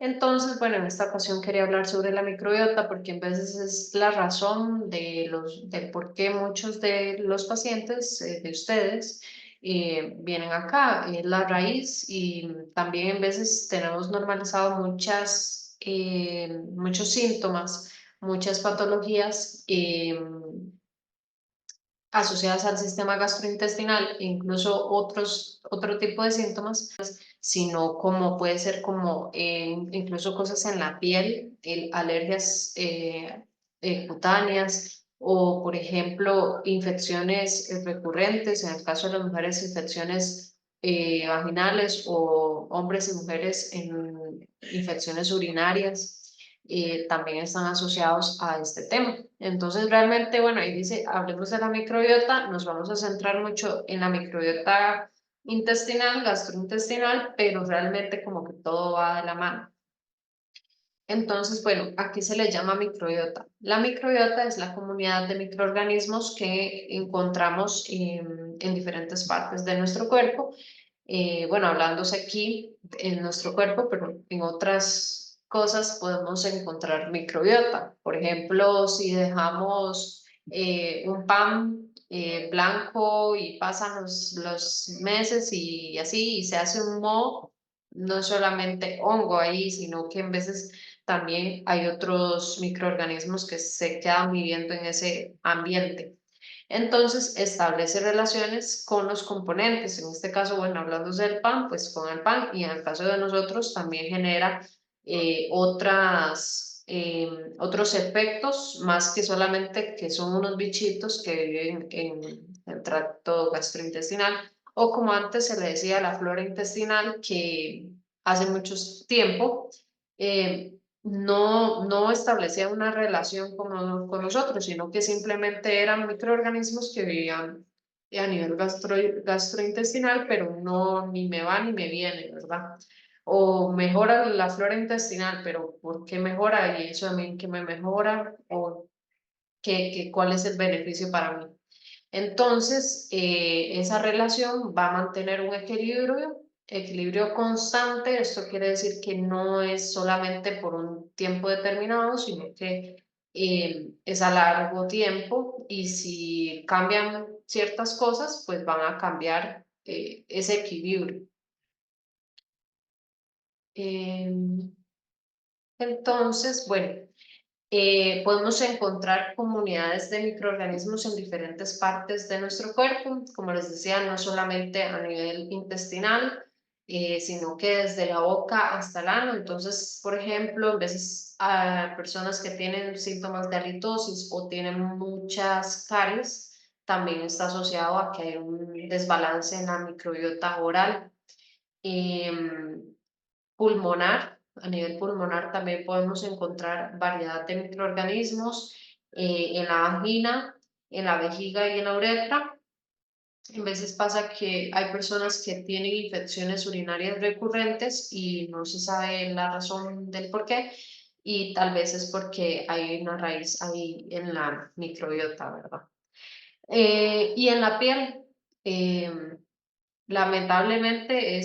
Entonces, bueno, en esta ocasión quería hablar sobre la microbiota porque en veces es la razón del por qué muchos de los pacientes de ustedes vienen acá, es la raíz y también en veces tenemos normalizado muchos síntomas, muchas patologías asociadas al sistema gastrointestinal e incluso otro tipo de síntomas, sino como puede ser como incluso cosas en la piel, alergias cutáneas o, por ejemplo, infecciones recurrentes, en el caso de las mujeres, infecciones vaginales o hombres y mujeres en infecciones urinarias. También están asociados a este tema. Entonces, realmente, bueno, ahí dice, hablemos de la microbiota, nos vamos a centrar mucho en la microbiota intestinal, gastrointestinal, pero realmente como que todo va de la mano. Entonces, bueno, aquí se le llama microbiota. La microbiota es la comunidad de microorganismos que encontramos en diferentes partes de nuestro cuerpo. Bueno, hablándose aquí en nuestro cuerpo, pero en otras cosas podemos encontrar microbiota. Por ejemplo, si dejamos un pan blanco y pasan los meses y así, y se hace un moho, no es solamente hongo ahí, sino que en veces también hay otros microorganismos que se quedan viviendo en ese ambiente. Entonces, establece relaciones con los componentes. En este caso, bueno, hablando del pan, pues con el pan, y en el caso de nosotros también genera otros efectos, más que solamente que son unos bichitos que viven en el tracto gastrointestinal, o como antes se le decía, la flora intestinal, que hace mucho tiempo no establecía una relación con nosotros, sino que simplemente eran microorganismos que vivían a nivel gastrointestinal, pero no ni me va ni me viene, ¿verdad? O mejora la flora intestinal, pero ¿por qué mejora? Y eso a mí, ¿qué me mejora? ¿O cuál es el beneficio para mí? Entonces, esa relación va a mantener un equilibrio constante. Esto quiere decir que no es solamente por un tiempo determinado, sino que es a largo tiempo y si cambian ciertas cosas, pues van a cambiar ese equilibrio. Em, entonces, bueno. Podemos encontrar comunidades de microorganismos en diferentes partes de nuestro cuerpo, como les decía, no solamente a nivel intestinal, sino que desde la boca hasta el ano. Entonces, por ejemplo, a veces a personas que tienen síntomas de halitosis o tienen muchas caries, también está asociado a que hay un desbalance en la microbiota oral. Em, Pulmonar. A nivel pulmonar también podemos encontrar variedad de microorganismos en la vagina, en la vejiga y en la uretra. En veces pasa que hay personas que tienen infecciones urinarias recurrentes y no se sabe la razón del por qué, y tal vez es porque hay una raíz ahí en la microbiota, ¿verdad? Y en la piel, em, lamentablemente,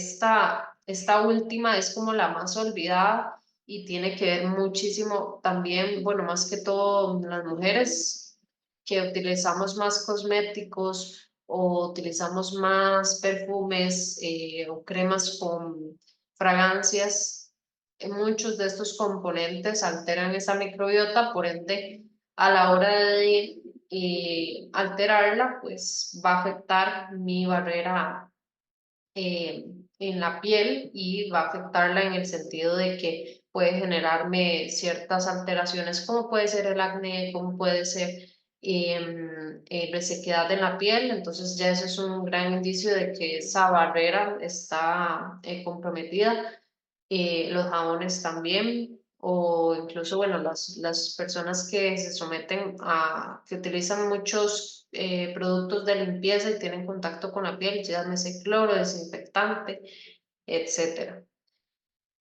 esta última es como la más olvidada y tiene que ver muchísimo también, bueno, más que todo las mujeres que utilizamos más cosméticos o utilizamos más perfumes o cremas con fragancias. Muchos de estos componentes alteran esa microbiota, por ende, a la hora de alterarla, pues va a afectar mi barrera en la piel y va a afectarla en el sentido de que puede generarme ciertas alteraciones, como puede ser el acné, como puede ser resequedad en la piel. Entonces ya eso es un gran indicio de que esa barrera está comprometida. Los jabones también, o incluso, bueno, las personas que se someten que utilizan muchos productos de limpieza y tienen contacto con la piel, llámese cloro, desinfectante, etcétera.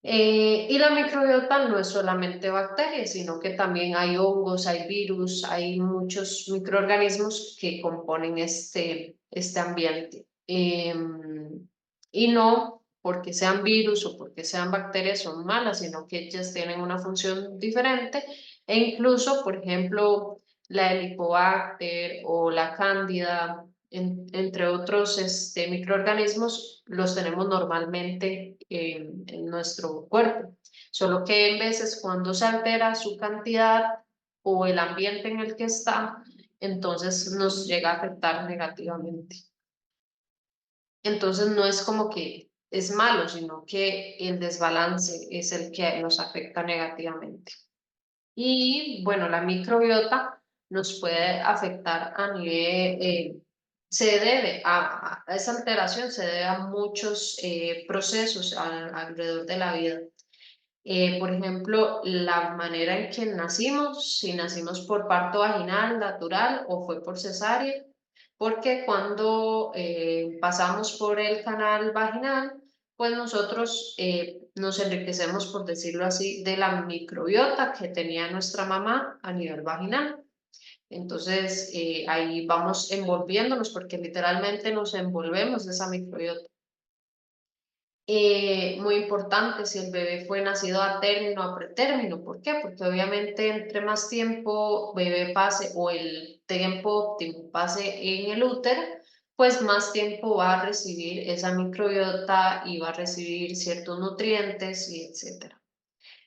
Y la microbiota no es solamente bacterias, sino que también hay hongos, hay virus, hay muchos microorganismos que componen este ambiente. Y no porque sean virus o porque sean bacterias son malas, sino que ellas tienen una función diferente e incluso, por ejemplo, la Helicobacter o la Cándida, entre otros microorganismos, los tenemos normalmente en nuestro cuerpo, solo que en veces cuando se altera su cantidad o el ambiente en el que está, entonces nos llega a afectar negativamente. Entonces no es como que es malo, sino que el desbalance es el que nos afecta negativamente. Y bueno, la microbiota nos puede afectar a nivel, se debe a esa alteración, se debe a muchos procesos alrededor de la vida. Por ejemplo, la manera en que nacimos, si nacimos por parto vaginal natural o fue por cesárea, porque cuando pasamos por el canal vaginal, pues nosotros nos enriquecemos, por decirlo así, de la microbiota que tenía nuestra mamá a nivel vaginal. Entonces, ahí vamos envolviéndonos porque literalmente nos envolvemos de esa microbiota. Muy importante si el bebé fue nacido a término o a pretérmino. ¿Por qué? Porque obviamente entre más tiempo bebé pase o el tiempo óptimo pase en el útero, pues más tiempo va a recibir esa microbiota y va a recibir ciertos nutrientes y etcétera.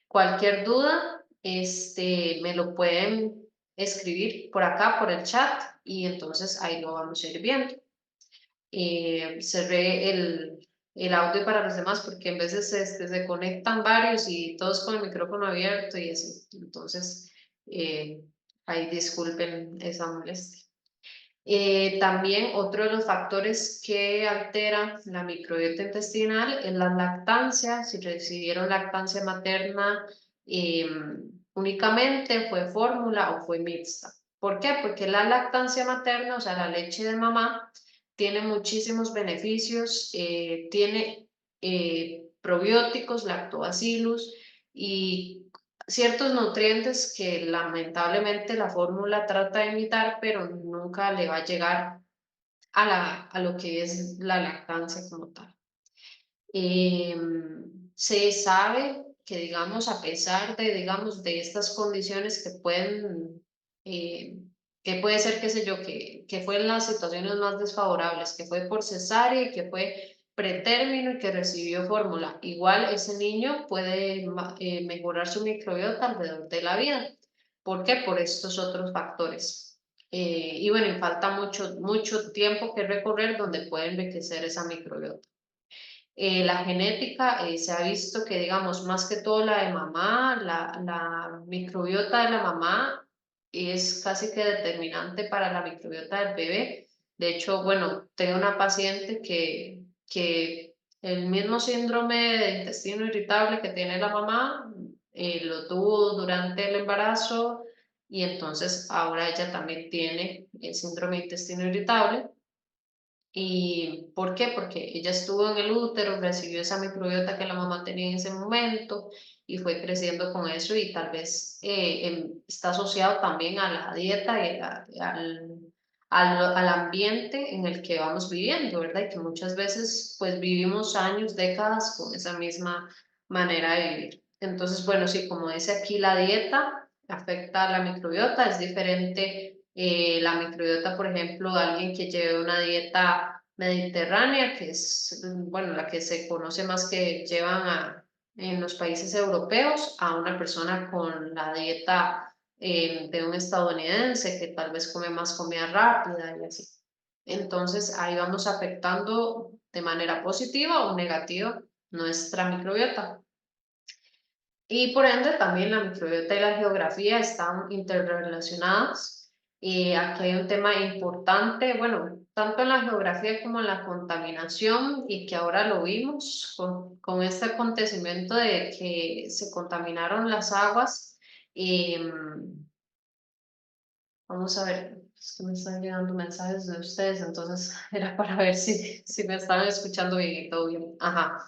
Cualquier duda, me lo pueden escribir por acá, por el chat, y entonces ahí lo vamos a ir viendo. Cerré el audio para los demás porque en veces se conectan varios y todos con el micrófono abierto y así. Entonces, eh, ahí disculpen esa molestia. También otro de los factores que altera la microbiota intestinal es la lactancia. Si recibieron lactancia materna únicamente, fue fórmula o fue mixta. ¿Por qué? Porque la lactancia materna, o sea, la leche de mamá, tiene muchísimos beneficios, tiene probióticos, lactobacillus y ciertos nutrientes que lamentablemente la fórmula trata de imitar, pero nunca le va a llegar a lo que es la lactancia como tal. Se sabe que, digamos, a pesar de, digamos, de estas condiciones que pueden, que puede ser, qué sé yo, que fue en las situaciones más desfavorables, que fue por cesárea y que fue pretérmino y que recibió fórmula, igual ese niño puede mejorar su microbiota alrededor de la vida. ¿Por qué? Por estos otros factores. Y bueno, y falta mucho tiempo que recorrer donde puede enriquecer esa microbiota. La genética se ha visto que, digamos, más que todo la de mamá, la microbiota de la mamá es casi que determinante para la microbiota del bebé. De hecho, bueno, tengo una paciente que el mismo síndrome de intestino irritable que tiene la mamá, lo tuvo durante el embarazo y entonces ahora ella también tiene el síndrome de intestino irritable. ¿Y por qué? Porque ella estuvo en el útero, recibió esa microbiota que la mamá tenía en ese momento y fue creciendo con eso y tal vez está asociado también a la dieta y al ambiente en el que vamos viviendo, ¿verdad? Y que muchas veces pues vivimos años, décadas con esa misma manera de vivir. Entonces, bueno, sí, como dice aquí, la dieta afecta a la microbiota, es diferente la microbiota, por ejemplo, alguien que lleve una dieta mediterránea, que es, bueno, la que se conoce más que llevan en los países europeos, a una persona con la dieta de un estadounidense que tal vez come más comida rápida y así. Entonces, ahí vamos afectando de manera positiva o negativa nuestra microbiota. Y por ende también la microbiota y la geografía están interrelacionadas. Y aquí hay un tema importante, bueno, tanto en la geografía como en la contaminación, y que ahora lo vimos con este acontecimiento de que se contaminaron las aguas. Vamos a ver, es que me están llegando mensajes de ustedes, entonces era para ver si me estaban escuchando bien y todo bien. Ajá.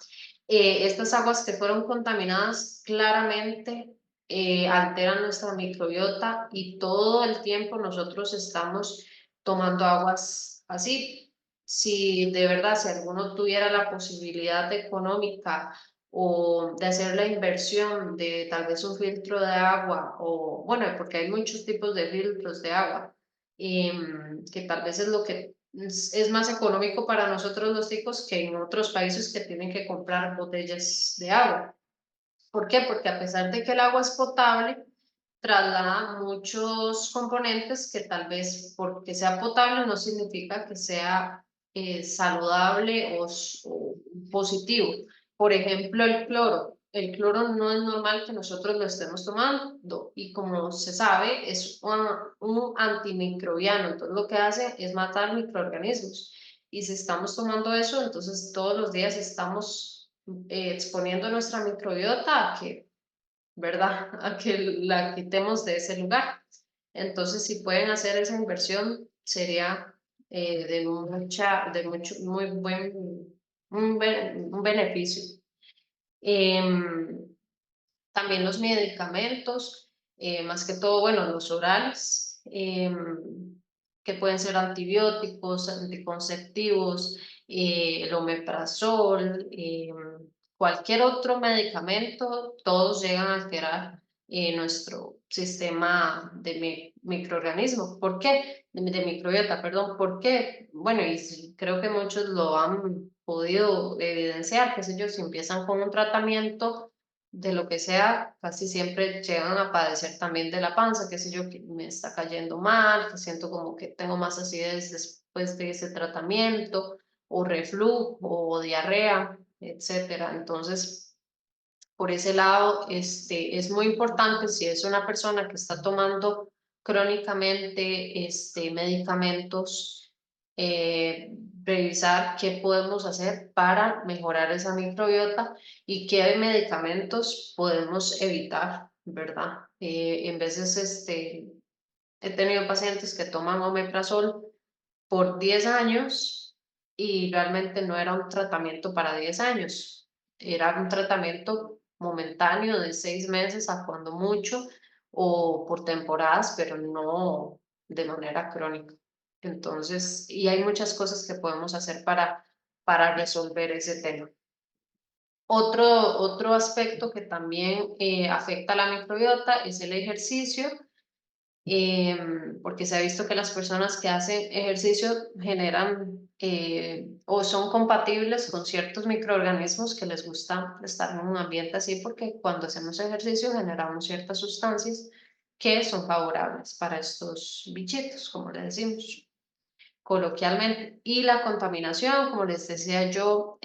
Estas aguas que fueron contaminadas claramente alteran nuestra microbiota y todo el tiempo nosotros estamos tomando aguas así. si de verdad, si alguno tuviera la posibilidad económica o de hacer la inversión de tal vez un filtro de agua, o bueno, porque hay muchos tipos de filtros de agua, que tal vez es lo que es más económico para nosotros los ticos que en otros países que tienen que comprar botellas de agua. ¿Por qué? Porque a pesar de que el agua es potable, traslada muchos componentes que tal vez porque sea potable no significa que sea saludable o positivo. Por ejemplo, el cloro. El cloro no es normal que nosotros lo estemos tomando y como se sabe es un antimicrobiano, entonces lo que hace es matar microorganismos. Y si estamos tomando eso, entonces todos los días estamos exponiendo nuestra microbiota a que, ¿verdad? A que la quitemos de ese lugar. Entonces, si pueden hacer esa inversión, sería de mucho, muy buen, un beneficio. Em, También los medicamentos, más que todo, bueno, los orales, que pueden ser antibióticos, anticonceptivos, el omeprazol, cualquier otro medicamento, todos llegan a alterar nuestro sistema de microorganismos. ¿Por qué? De microbiota, perdón. ¿Por qué? Bueno, y creo que muchos lo han podido evidenciar, qué sé yo, si empiezan con un tratamiento de lo que sea, casi siempre llegan a padecer también de la panza, qué sé yo, que me está cayendo mal, que siento como que tengo más acidez después de ese tratamiento, o reflujo, o diarrea, etcétera. Entonces, por ese lado, es muy importante si es una persona que está tomando crónicamente medicamentos, revisar qué podemos hacer para mejorar esa microbiota y qué medicamentos podemos evitar, ¿verdad? En veces he tenido pacientes que toman omeprazol por 10 años y realmente no era un tratamiento para 10 años, era un tratamiento momentáneo de 6 meses a cuando mucho o por temporadas, pero no de manera crónica. Entonces, y hay muchas cosas que podemos hacer para resolver ese tema. Otro aspecto que también afecta a la microbiota es el ejercicio, porque se ha visto que las personas que hacen ejercicio generan o son compatibles con ciertos microorganismos que les gusta estar en un ambiente así, porque cuando hacemos ejercicio generamos ciertas sustancias que son favorables para estos bichitos, como le decimos coloquialmente. Y la contaminación, como les decía yo,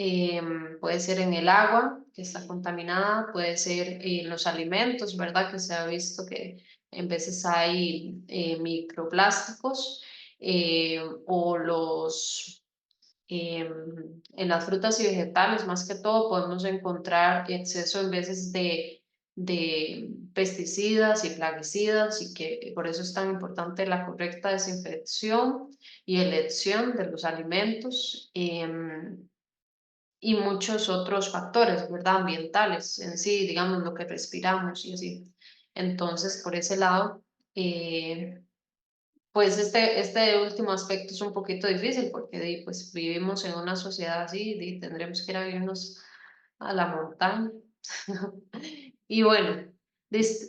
puede ser en el agua que está contaminada, puede ser en los alimentos, ¿verdad? Que se ha visto que en veces hay microplásticos o en las frutas y vegetales, más que todo, podemos encontrar exceso en veces de pesticidas y plaguicidas y que por eso es tan importante la correcta desinfección y elección de los alimentos, y muchos otros factores, ¿verdad? Ambientales en sí, digamos, lo que respiramos y así. Entonces, por ese lado, pues este último aspecto es un poquito difícil porque pues vivimos en una sociedad así y tendremos que ir a vivirnos a la montaña. Y bueno,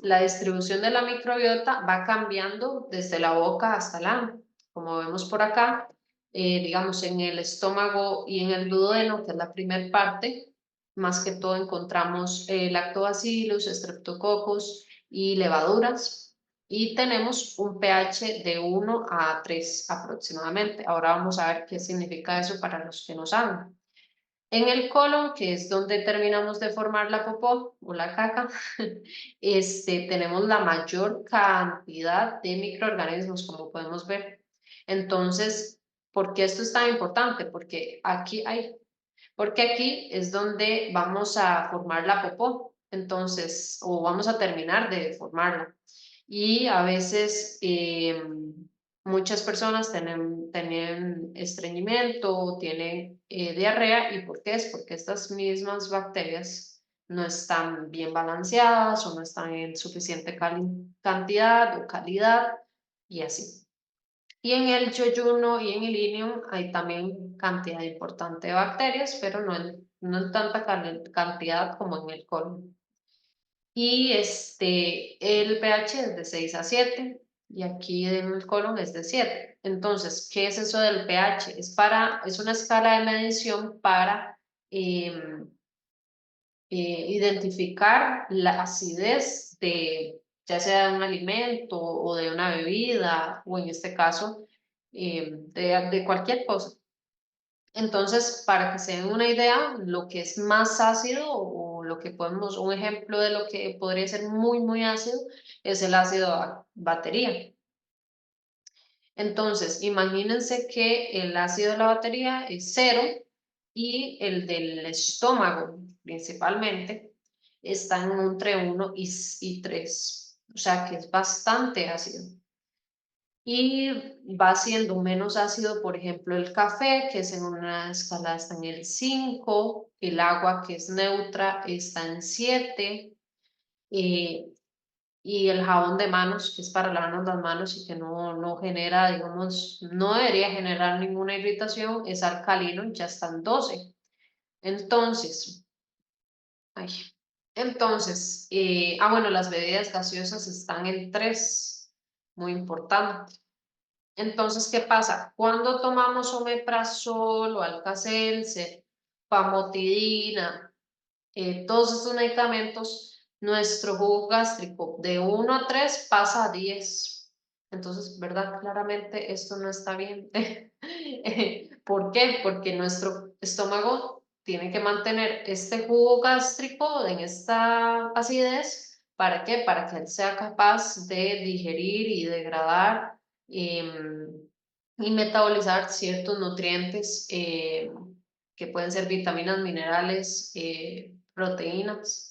la distribución de la microbiota va cambiando desde la boca hasta el ano. Como vemos por acá, digamos en el estómago y en el duodeno, que es la primera parte, más que todo encontramos lactobacillus, streptococcus y levaduras. Y tenemos un pH de 1 a 3 aproximadamente. Ahora vamos a ver qué significa eso para los que no saben. En el colon, que es donde terminamos de formar la popó o la caca, tenemos la mayor cantidad de microorganismos, como podemos ver. Entonces, ¿por qué esto es tan importante? Porque aquí es donde vamos a formar la popó, entonces, o vamos a terminar de formarla. Y a veces muchas personas tienen estreñimiento, tienen diarrea. ¿Y por qué es? Porque estas mismas bacterias no están bien balanceadas o no están en suficiente cantidad o calidad y así. Y en el yoyuno y en el ilium hay también cantidad importante de bacterias, pero no en tanta cantidad como en el colon. Y el pH es de 6 a 7 y aquí en el colon es de 7. Entonces, ¿qué es eso del pH? Es una escala de medición para em, identificar la acidez de ya sea de un alimento o de una bebida o en este caso de cualquier cosa. Entonces, para que se den una idea, lo que es más ácido o lo que podemos, un ejemplo de lo que podría ser muy, muy ácido es el ácido batería. Entonces, imagínense que el ácido de la batería es 0 y el del estómago, principalmente, está entre 1 y 3, o sea que es bastante ácido. Y va siendo menos ácido, por ejemplo, el café, que es en una escala está en el 5, el agua, que es neutra, está en 7, eh, y el jabón de manos, que es para lavarnos las manos y que no genera, digamos, no debería generar ninguna irritación, es alcalino y ya está en 12. Entonces, ay, bueno, las bebidas gaseosas están en 3, muy importante. Entonces, ¿qué pasa? Cuando tomamos omeprazol o Alka-Seltzer, famotidina, todos estos medicamentos, nuestro jugo gástrico de 1 a 3 pasa a 10. Entonces, ¿verdad? Claramente esto no está bien. ¿Por qué? Porque nuestro estómago tiene que mantener este jugo gástrico en esta acidez. ¿Para qué? Para que él sea capaz de digerir y degradar y metabolizar ciertos nutrientes que pueden ser vitaminas, minerales, proteínas.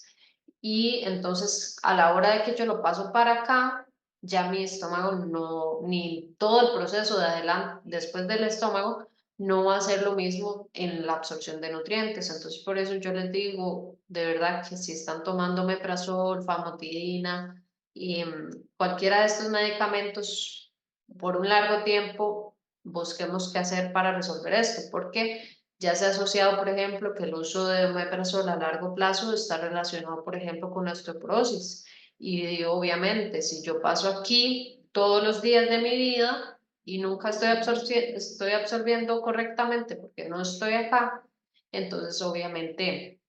Y entonces a la hora de que yo lo paso para acá, ya mi estómago no, ni todo el proceso de adelante, después del estómago, no va a ser lo mismo en la absorción de nutrientes. Entonces por eso yo les digo, de verdad que si están tomando omeprazol, famotidina y cualquiera de estos medicamentos por un largo tiempo, busquemos qué hacer para resolver esto, porque ya se ha asociado, por ejemplo, que el uso de omeprazol a largo plazo está relacionado, por ejemplo, con la osteoporosis. Y obviamente, si yo paso aquí todos los días de mi vida y nunca estoy absorbiendo correctamente porque no estoy acá, entonces obviamente,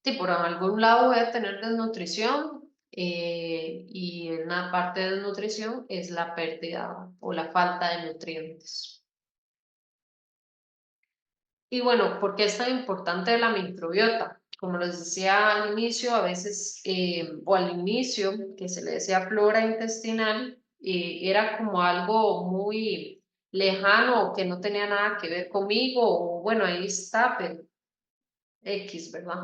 sí, por algún lado voy a tener desnutrición y una parte de desnutrición es la pérdida o la falta de nutrientes. Y bueno, ¿por qué es tan importante la microbiota? Como les decía al inicio, a veces, o al inicio, que se le decía flora intestinal, era como algo muy lejano, que no tenía nada que ver conmigo, o bueno, ahí está, pero X, ¿verdad?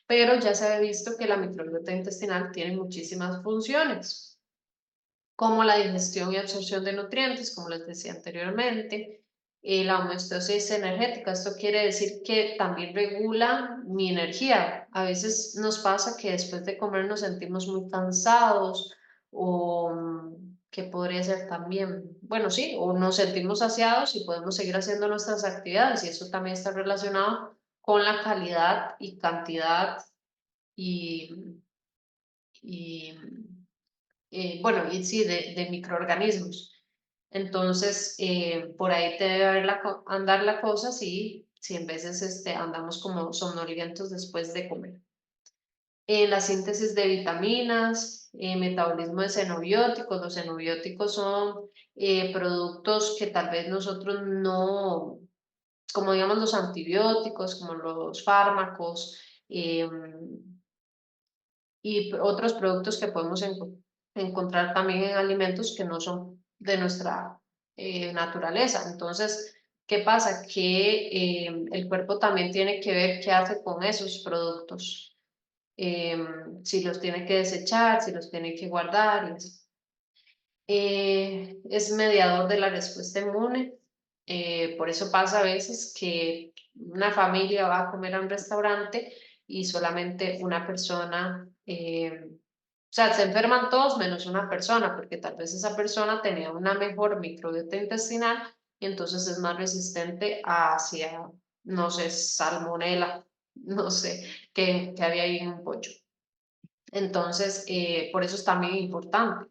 Pero ya se ha visto que la microbiota intestinal tiene muchísimas funciones, como la digestión y absorción de nutrientes, como les decía anteriormente, la homeostasis energética. Esto quiere decir que también regula mi energía. A veces nos pasa que después de comer nos sentimos muy cansados o que podría ser también, bueno, sí, o nos sentimos saciados y podemos seguir haciendo nuestras actividades y eso también está relacionado con la calidad y cantidad y, y bueno, y sí, de microorganismos. Entonces, por ahí te debe andar la cosa si en veces andamos como somnolentos después de comer. La síntesis de vitaminas, metabolismo de xenobióticos. Los xenobióticos son productos que tal vez nosotros no, como digamos los antibióticos, como los fármacos, y otros productos que podemos encontrar también en alimentos que no son de nuestra naturaleza. Entonces, ¿qué pasa? Que el cuerpo también tiene que ver qué hace con esos productos, si los tiene que desechar, si los tiene que guardar. Es mediador de la respuesta inmune. Por eso pasa a veces que una familia va a comer a un restaurante y solamente una persona sea, se enferman todos menos una persona, porque tal vez esa persona tenía una mejor microbiota intestinal y entonces es más resistente hacia, no sé, salmonela, no sé, que había ahí en un pollo. Entonces, por eso es también importante.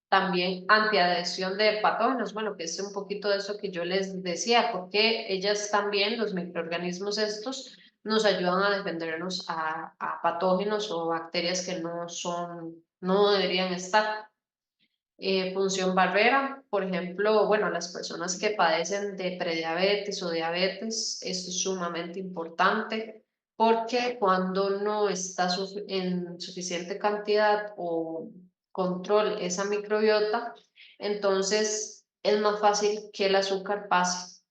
También antiadhesión de patógenos, bueno, que es un poquito de eso que yo les decía, porque ellas también, los microorganismos estos, nos ayudan a defendernos a patógenos o bacterias que no son, no deberían estar. Función barrera, por ejemplo, bueno, las personas que padecen de prediabetes o diabetes, esto es sumamente importante porque cuando no está en suficiente cantidad o control esa microbiota, entonces es más fácil que el azúcar pase.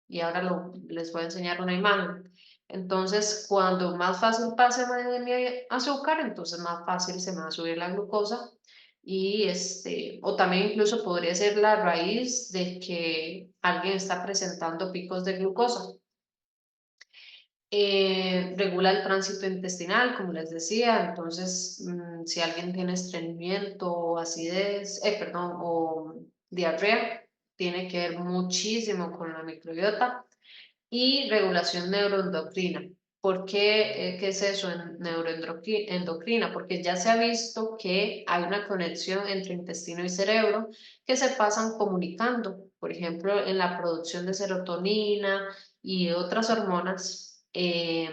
Y ahora les voy a enseñar una imagen. Entonces, cuando más fácil pase mi azúcar, entonces más fácil se me va a subir la glucosa y o también incluso podría ser la raíz de que alguien está presentando picos de glucosa. Regula el tránsito intestinal, como les decía, entonces si alguien tiene estreñimiento o acidez, perdón, o diarrea, tiene que ver muchísimo con la microbiota y regulación neuroendocrina. ¿Por qué? ¿Qué es eso en neuroendocrina? Porque ya se ha visto que hay una conexión entre intestino y cerebro que se pasan comunicando, por ejemplo, en la producción de serotonina y otras hormonas que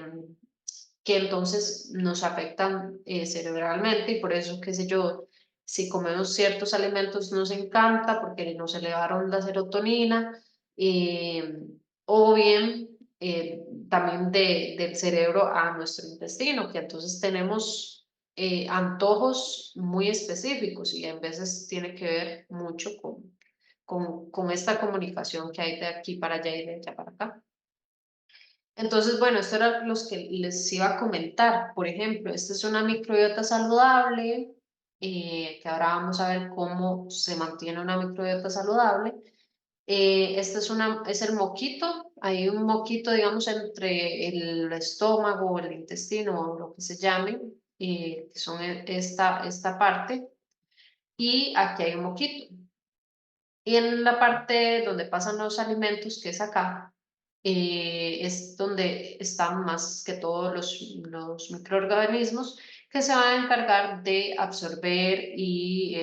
entonces nos afectan cerebralmente y por eso, qué sé yo, si comemos ciertos alimentos nos encanta porque nos elevaron la serotonina. eh, o bien también del cerebro a nuestro intestino, que entonces tenemos antojos muy específicos y a veces tiene que ver mucho con esta comunicación que hay de aquí para allá y de allá para acá. Entonces, bueno, esto era los que les iba a comentar. Por ejemplo, esta es una microbiota saludable, que ahora vamos a ver cómo se mantiene una microbiota saludable. Este es el moquito, hay un moquito, digamos, entre el estómago, el intestino, o lo que se llame, que son esta parte, y aquí hay un moquito. Y en la parte donde pasan los alimentos, que es acá, es donde están más que todos los microorganismos que se van a encargar de absorber y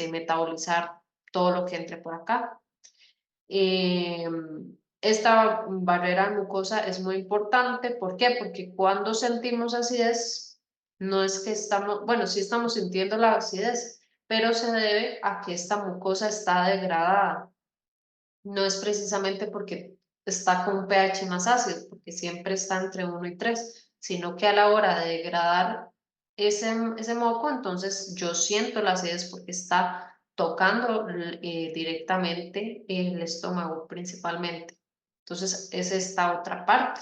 metabolizar todo lo que entre por acá. Eh, Esta barrera mucosa es muy importante. ¿Por qué? Porque cuando sentimos acidez, no es que estamos, bueno, sí estamos sintiendo la acidez, pero se debe a que esta mucosa está degradada. No es precisamente porque está con un pH más ácido, porque siempre está entre 1 y 3, sino que a la hora de degradar ese moco, entonces yo siento la acidez porque está tocando directamente el estómago principalmente. Entonces es esta otra parte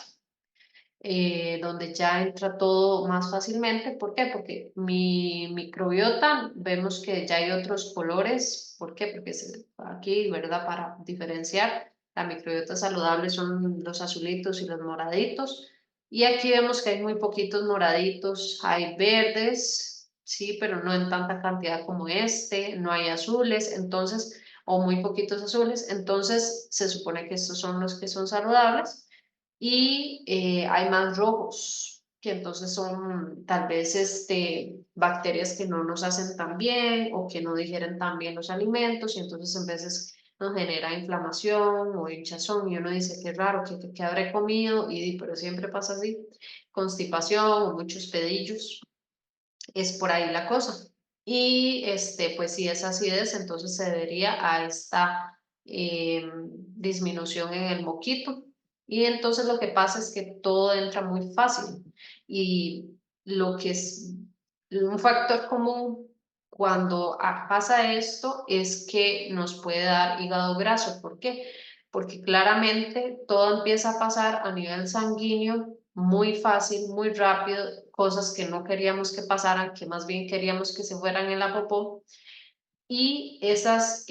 donde ya entra todo más fácilmente. ¿Por qué? Porque mi microbiota, vemos que ya hay otros colores. ¿Por qué? Porque aquí, ¿verdad? Para diferenciar, la microbiota saludable son los azulitos y los moraditos. Y aquí vemos que hay muy poquitos moraditos, hay verdes, sí, pero no en tanta cantidad como no hay azules, entonces, o muy poquitos azules, entonces se supone que estos son los que son saludables y hay más rojos, que entonces son tal vez bacterias que no nos hacen tan bien o que no digieren tan bien los alimentos y entonces en veces nos genera inflamación o hinchazón y uno dice qué raro, que habré comido pero siempre pasa así, constipación o muchos pedillos, es por ahí la cosa. Y pues si es acidez, entonces se debería a esta disminución en el moquito. Y entonces lo que pasa es que todo entra muy fácil. Y lo que es un factor común cuando pasa esto es que nos puede dar hígado graso. ¿Por qué? Porque claramente todo empieza a pasar a nivel sanguíneo muy fácil, muy rápido, cosas que no queríamos que pasaran, que más bien queríamos que se fueran en la popó, y esas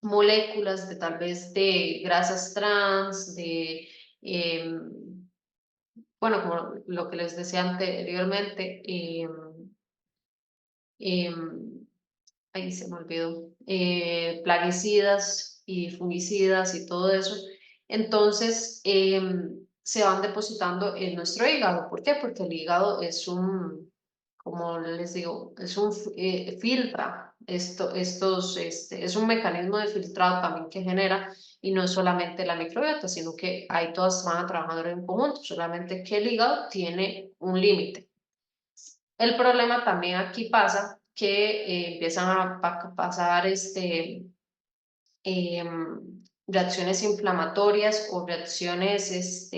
moléculas de tal vez de grasas trans, de em, bueno, como lo que les decía anteriormente, em, ahí se me olvidó, plaguicidas y fungicidas y todo eso, entonces se van depositando en nuestro hígado. ¿Por qué? Porque el hígado es un, como les digo, es un filtra es un mecanismo de filtrado también que genera, y no es solamente la microbiota, sino que ahí todas van a trabajar en conjunto, solamente que el hígado tiene un límite. El problema también aquí pasa que empiezan a pasar reacciones inflamatorias o reacciones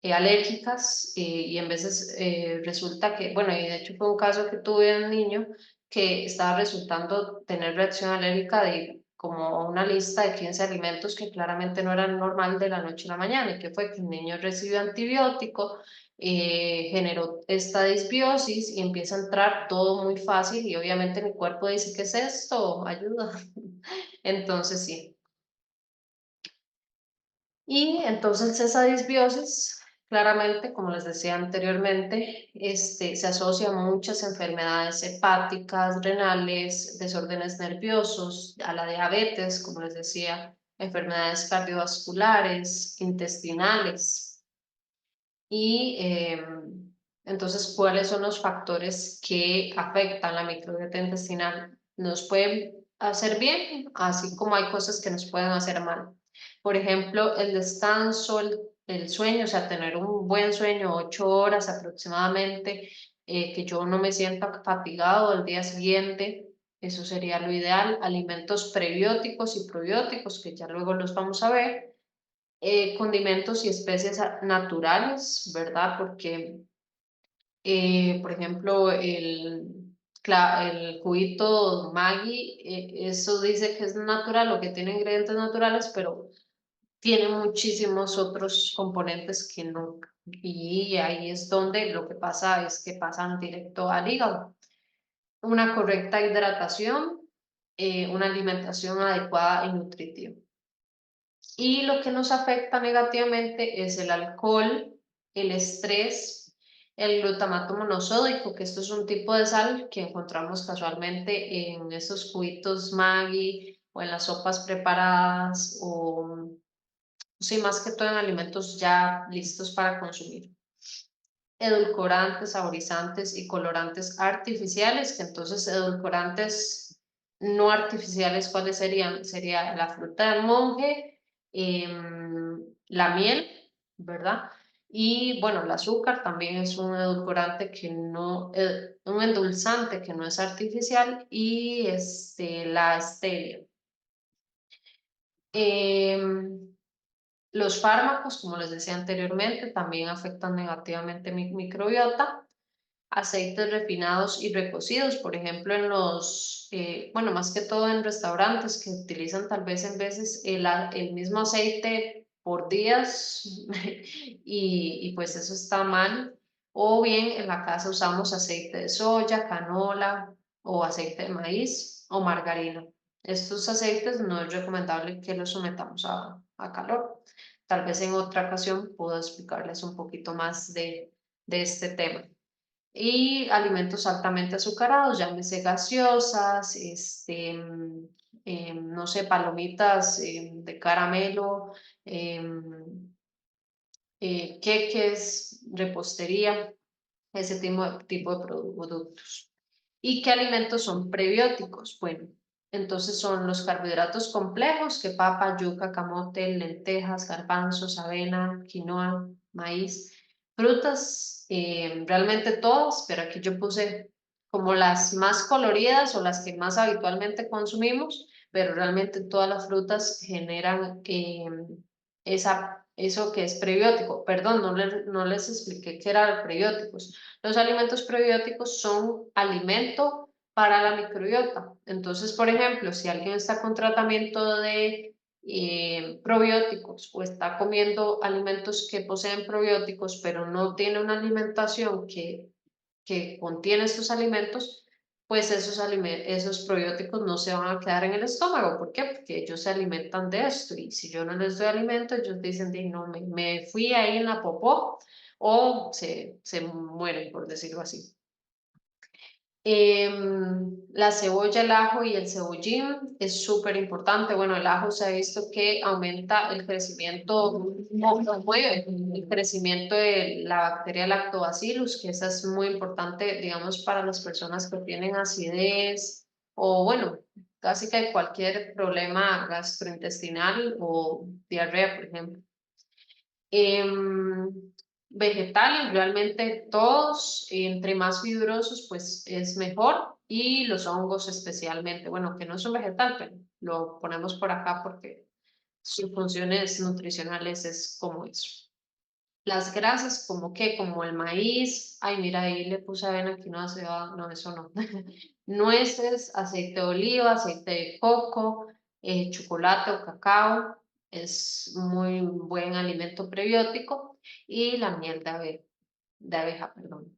alérgicas, y en veces resulta que, bueno, y de hecho fue un caso que tuve de un niño que estaba resultando tener reacción alérgica de como una lista de 15 alimentos que claramente no eran normal de la noche a la mañana, y que fue que el niño recibió antibiótico, generó esta disbiosis y empieza a entrar todo muy fácil, y obviamente mi cuerpo dice, ¿qué es esto? Ayuda. Entonces sí. Y entonces esa disbiosis, claramente, como les decía anteriormente, se asocia a muchas enfermedades hepáticas, renales, desórdenes nerviosos, a la diabetes, como les decía, enfermedades cardiovasculares, intestinales. Y entonces, ¿cuáles son los factores que afectan la microbiota intestinal? Nos pueden hacer bien, así como hay cosas que nos pueden hacer mal. Por ejemplo, el descanso, el sueño, o sea, tener un buen sueño, 8 horas aproximadamente, que yo no me sienta fatigado al día siguiente, eso sería lo ideal. Alimentos prebióticos y probióticos, que ya luego los vamos a ver. Condimentos y especies naturales, ¿verdad? Porque, por ejemplo, el juguito Maggi, eso dice que es natural o que tiene ingredientes naturales, pero tiene muchísimos otros componentes que no. Y ahí es donde lo que pasa es que pasan directo al hígado. Una correcta hidratación, una alimentación adecuada y nutritiva. Y lo que nos afecta negativamente es el alcohol, el estrés, el glutamato monosódico, que esto es un tipo de sal que encontramos casualmente en esos cubitos Maggi o en las sopas preparadas, o sí, más que todo en alimentos ya listos para consumir. Edulcorantes, saborizantes y colorantes artificiales, que entonces edulcorantes no artificiales, ¿cuáles serían? Sería la fruta del monje, la miel, ¿verdad? Y bueno, el azúcar también es un edulcorante que no, un endulzante que no es artificial, y la stevia. Los fármacos, como les decía anteriormente, también afectan negativamente mi microbiota. Aceites refinados y recocidos, por ejemplo, bueno, más que todo en restaurantes que utilizan tal vez en veces el mismo aceite por días, y pues eso está mal. O bien en la casa usamos aceite de soya, canola o aceite de maíz o margarina. Estos aceites no es recomendable que los sometamos a calor. Tal vez en otra ocasión puedo explicarles un poquito más de este tema. Y alimentos altamente azucarados, llámese gaseosas, no sé, palomitas de caramelo, em, queques, repostería, ese tipo de productos. ¿Y qué alimentos son prebióticos? Bueno, entonces son los carbohidratos complejos, que papa, yuca, camote, lentejas, garbanzos, avena, quinoa, maíz, frutas, realmente todas, pero aquí yo puse como las más coloridas o las que más habitualmente consumimos, pero realmente todas las frutas generan eso que es prebiótico. Perdón, no les expliqué qué eran prebióticos. Los alimentos prebióticos son alimento para la microbiota. Entonces, por ejemplo, si alguien está con tratamiento de probióticos, o está comiendo alimentos que poseen probióticos, pero no tiene una alimentación que contiene estos alimentos, pues esos probióticos no se van a quedar en el estómago. ¿Por qué? Porque ellos se alimentan de esto y si yo no les doy alimento, ellos dicen, "Di, no, me fui ahí en la popó", o se mueren, por decirlo así. La cebolla, el ajo y el cebollín es súper importante. Bueno, el ajo se ha visto que aumenta el crecimiento o promueve el crecimiento de la bacteria Lactobacillus, que esa es muy importante, digamos, para las personas que tienen acidez o, bueno, casi que cualquier problema gastrointestinal o diarrea, por ejemplo. Vegetales, realmente todos, entre más fibrosos, pues es mejor. Y los hongos especialmente, bueno, que no son vegetal, pero lo ponemos por acá porque sus funciones nutricionales es como eso. Las grasas, como que, como el maíz, ay, mira, ahí le puse avena que no se va, no, eso no. Nueces, aceite de oliva, aceite de coco, chocolate o cacao, es muy buen alimento prebiótico, y la miel de abeja, perdón.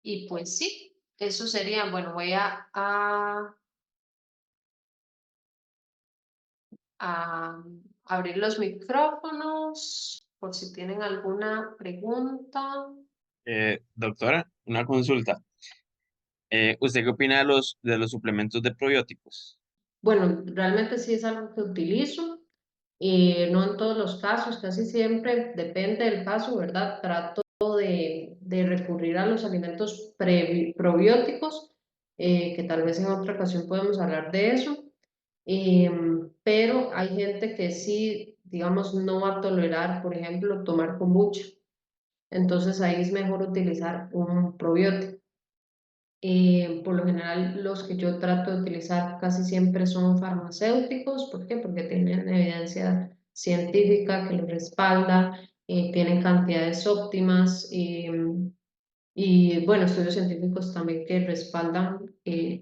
Y pues sí, eso sería, bueno, voy a abrir los micrófonos por si tienen alguna pregunta. Doctora, una consulta. ¿Usted qué opina de los suplementos de probióticos? Bueno, realmente sí es algo que utilizo, no en todos los casos, casi siempre, depende del caso, ¿verdad? Trato de recurrir a los alimentos probióticos, que tal vez en otra ocasión podemos hablar de eso. Pero hay gente que sí, digamos, no va a tolerar, por ejemplo, tomar kombucha. Entonces ahí es mejor utilizar un probiótico. Por lo general, los que yo trato de utilizar casi siempre son farmacéuticos. ¿Por qué? Porque tienen evidencia científica que los respalda, tienen cantidades óptimas, y, bueno, estudios científicos también que respaldan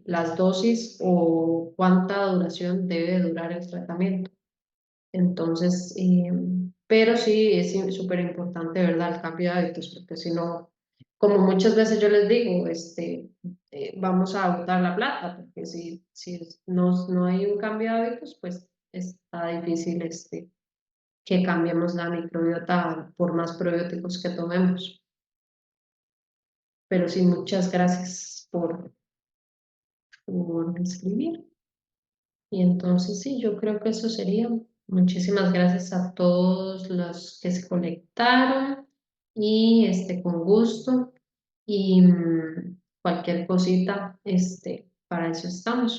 las dosis o cuánta duración debe durar el tratamiento. Entonces, pero sí es súper importante, ¿verdad? El cambio de hábitos, porque si no, como muchas veces yo les digo, vamos a botar la plata, porque si no hay un cambio de hábitos, pues está difícil que cambiemos la microbiota por más probióticos que tomemos. Pero sí, muchas gracias por escribir. Y entonces sí, yo creo que eso sería. Muchísimas gracias a todos los que se conectaron y con gusto, y cualquier cosita, para eso estamos.